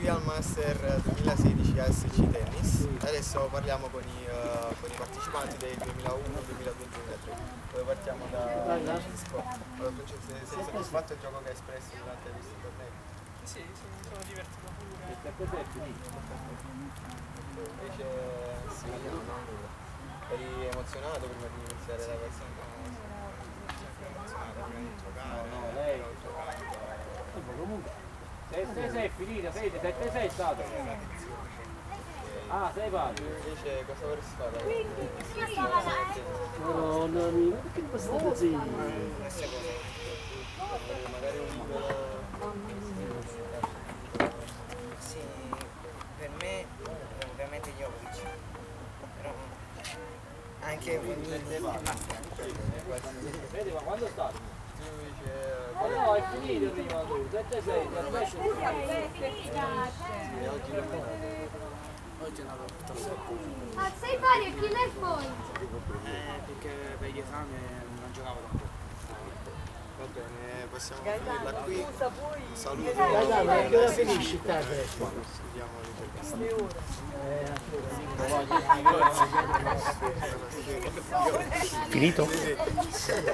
qui al Master 2016 ASC Tennis. Adesso parliamo con i partecipanti del 2001, 2002 2003. Dove partiamo da Francesco. Allora, Francesco, sei soddisfatto del gioco che hai espresso durante questi tornei? Sì, sono divertito pure. Invece eri emozionato prima di iniziare la partita? Emozionato prima di giocare? No, lei. Comunque, 7-6 è finita, Fede, 7-6 è stato. Ah, sei pari. Invece cosa vorresti fare? Madonna mia, perché mi sta così? Magari un libero. Sì, per me ovviamente Jovic, però anche Fede, ma quando è stato? Tu No, è finito prima tu, 7-6, Oggi è andato Ah, sei pari il killer point. perché per gli esami non giocavo da un po'. va bene, possiamo finirla qui. Saluto. Dai, ma che ora finisci te adesso? Vediamo l'intervista. Finito? Sì.